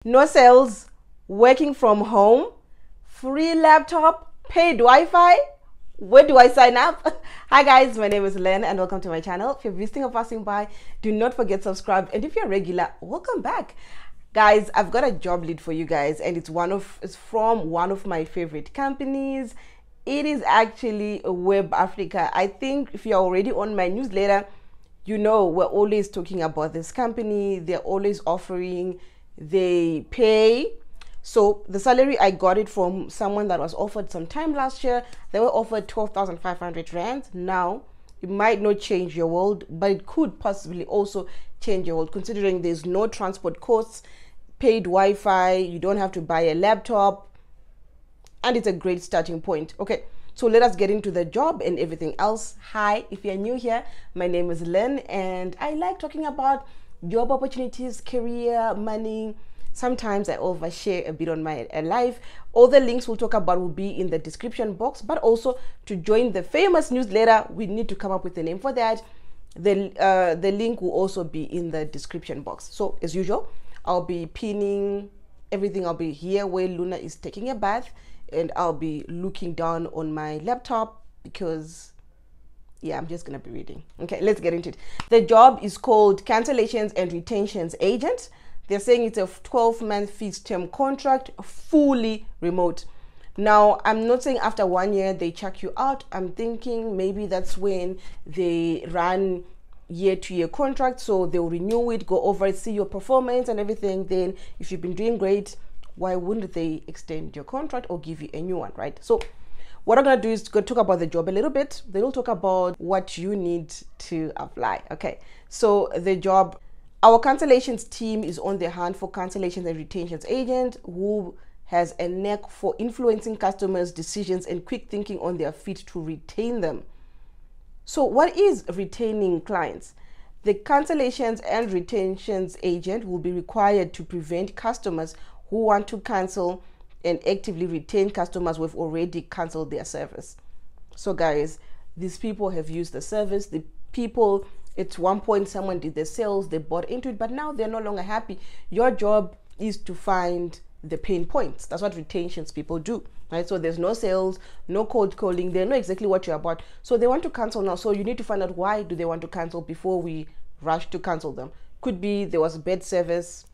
No sales, working from home, free laptop, paid Wi-Fi. Where do I sign up? Hi guys, my name is Len and welcome to my channel. If you're visiting or passing by, do not forget to subscribe, and if you're a regular, welcome back. Guys, I've got a job lead for you guys, and it's from one of my favorite companies. It is actually WebAfrica. I think if you're already on my newsletter, you know we're always talking about this company. They're always offering, they pay. So the salary, I got it from someone that was offered some time last year. They were offered 12,500 rand. Now it might not change your world, but it could possibly also change your world, considering there's no transport costs, paid Wi-Fi, you don't have to buy a laptop, and it's a great starting point. Okay, so let us get into the job and everything else. Hi, if you're new here, my name is Len, and I like talking about job opportunities, career, money. Sometimes I overshare a bit on my life. All the links we'll talk about will be in the description box, but also to join the famous newsletter, we need to come up with a name for that. The link will also be in the description box. So as usual, I'll be pinning everything. I'll be here where Luna is taking a bath, and I'll be looking down on my laptop because yeah, I'm just gonna be reading. Okay, let's get into it. The job is called Cancellations and Retentions Agent. They're saying it's a 12-month fixed term contract, fully remote. Now, I'm not saying after 1 year they check you out. I'm thinking maybe that's when they run year-to-year contract, so they'll renew it, go over it, see your performance and everything. Then if you've been doing great, why wouldn't they extend your contract or give you a new one, right? So what I'm gonna do is go talk about the job a little bit. Then we'll talk about what you need to apply. Okay, so the job, our cancellations team is on the hunt for cancellations and retentions agent who has a knack for influencing customers' decisions and quick thinking on their feet to retain them. So what is retaining clients? The cancellations and retentions agent will be required to prevent customers who want to cancel and actively retain customers who have already canceled their service. So guys, these people have used the service. The people, at one point someone did the sales, they bought into it, but now they're no longer happy. Your job is to find the pain points. That's what retentions people do, right? So there's no sales, no cold calling, they know exactly what you're about, so they want to cancel now. So you need to find out why do they want to cancel before we rush to cancel them. Could be there was bad service,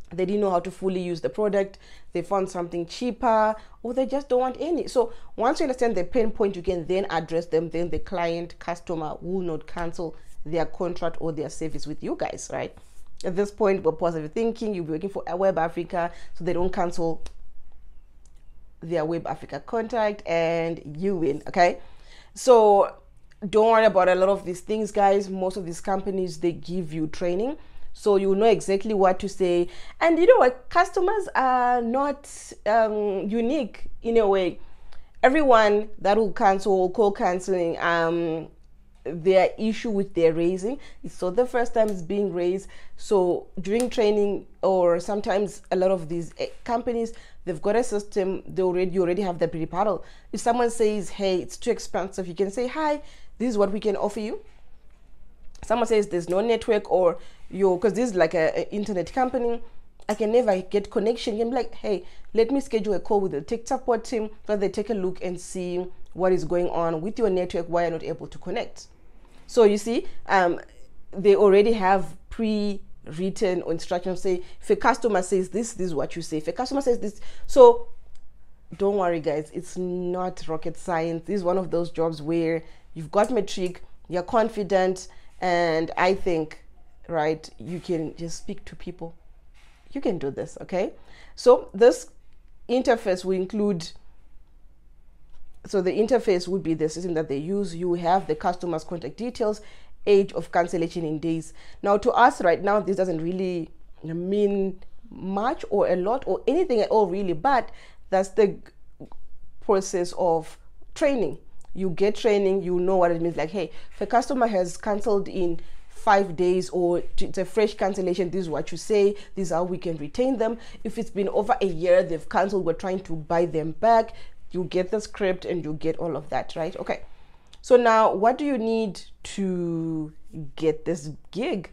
they didn't know how to fully use the product, they found something cheaper, or they just don't want any. So once you understand the pain point, you can then address them. Then the client, customer will not cancel their contract or their service with you guys, right? At this point, we're positive thinking. You'll be working for WebAfrica, so they don't cancel their WebAfrica contract and you win. Okay, so don't worry about a lot of these things, guys. Most of these companies, they give you training, so you know exactly what to say. And you know what, customers are not unique in a way. Everyone that will cancel, call canceling, their issue with their raising, so the first time it's being raised. So during training, or sometimes a lot of these companies, they've got a system, you already have the pre-paddle. If someone says, hey, it's too expensive, you can say, hi, this is what we can offer you. Someone says there's no network, or because this is like a internet company, I can never get connection. You can be like, hey, let me schedule a call with the tech support team so they take a look and see what is going on with your network, why you're not able to connect. So you see, they already have pre-written instructions. Say, if a customer says this is what you say. If a customer says this, so don't worry, guys. It's not rocket science. This is one of those jobs where you've got metric, you're confident, and I think, right, you can just speak to people. You can do this, okay? So this interface will include, so the interface would be the system that they use. You have the customer's contact details, age of cancellation in days. Now to us right now, this doesn't really mean much or a lot or anything at all really, but that's the process of training. You get training, you know what it means. Like, hey, if a customer has canceled in 5 days, or it's a fresh cancellation, this is what you say, this is how we can retain them. If it's been over a year, they've canceled, we're trying to buy them back, you get the script and you get all of that, right? Okay, so now what do you need to get this gig?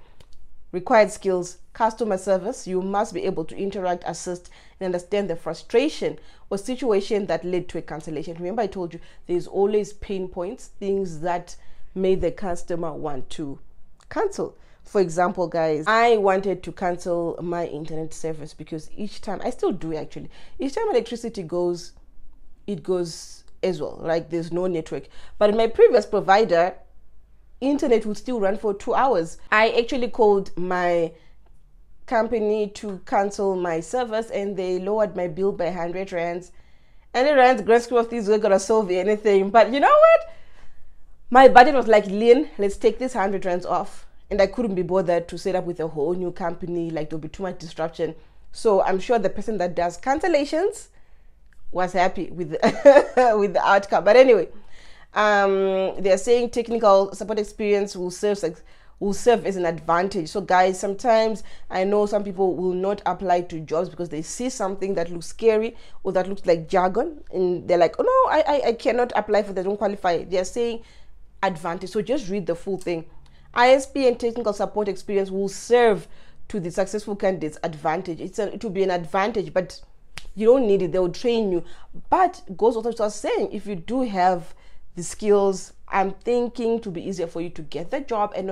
Required skills: customer service. You must be able to interact, assist, and understand the frustration or situation that led to a cancellation. Remember, I told you there's always pain points, things that made the customer want to cancel. For example, guys, I wanted to cancel my internet service because each time, I still do actually, each time electricity goes, it goes as well. Like there's no network. But in my previous provider, internet would still run for 2 hours. I actually called my company to cancel my service and they lowered my bill by 100 rands. And the rands, grand scheme of things, we're gonna solve anything. But you know what? My budget was like, Lynn, let's take this 100 rands off. And I couldn't be bothered to set up with a whole new company. Like there'll be too much disruption. So I'm sure the person that does cancellations was happy with the, with the outcome. But anyway, they're saying technical support experience will serve as an advantage. So guys, sometimes I know some people will not apply to jobs because they see something that looks scary or that looks like jargon and they're like, oh no, I cannot apply for that, I don't qualify. They're saying advantage. So just read the full thing. ISP and technical support experience will serve to the successful candidate's advantage. It will be an advantage, but you don't need it. They will train you. But goes also to saying, if you do have the skills, I'm thinking to be easier for you to get the job and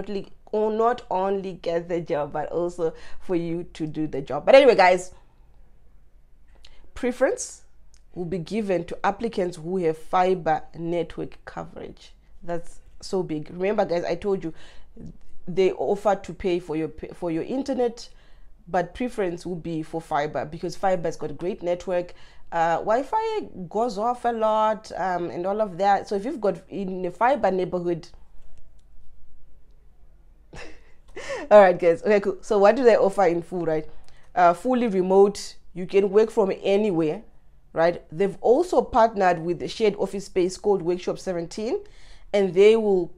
not only get the job, but also for you to do the job. But anyway, guys, preference will be given to applicants who have fiber network coverage. That's so big. Remember, guys, I told you they offer to pay for your internet, but preference will be for fiber because fiber has got a great network. Wi-Fi goes off a lot and all of that. So if you've got in a fiber neighborhood, all right, guys. Okay, cool. So what do they offer in full, right? Fully remote. You can work from anywhere, right? They've also partnered with a shared office space called Workshop 17, and they will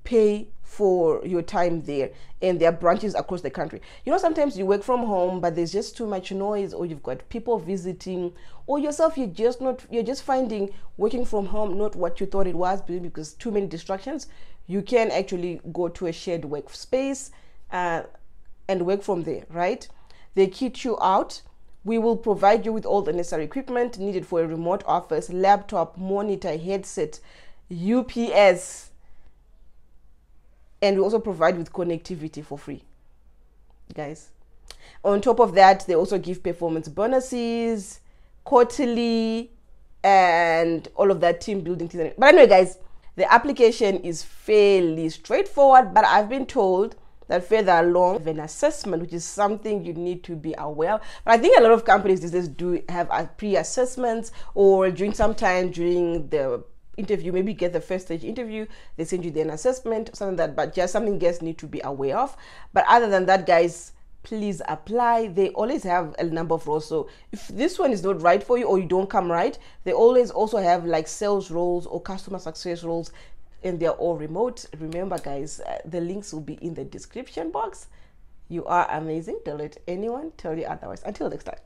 pay for your time there, and there are branches across the country. You know, sometimes you work from home but there's just too much noise, or you've got people visiting, or yourself you're just finding working from home not what you thought it was because too many distractions. You can actually go to a shared workspace and work from there, right? They kit you out. We will provide you with all the necessary equipment needed for a remote office: laptop, monitor, headset, UPS, and we also provide with connectivity for free, guys. On top of that, they also give performance bonuses, quarterly, and all of that team building. But anyway, guys, the application is fairly straightforward, but I've been told that further along, an assessment, which is something you need to be aware of. But I think a lot of companies these days do have pre-assessments, or during the interview, maybe get the first stage interview, they send you then an assessment, something like that, but just something guests need to be aware of. But other than that, guys, please apply. They always have a number of roles. So if this one is not right for you or you don't come right, they always also have like sales roles or customer success roles, and they're all remote. Remember, guys, the links will be in the description box. You are amazing. Don't let anyone tell you otherwise. Until next time.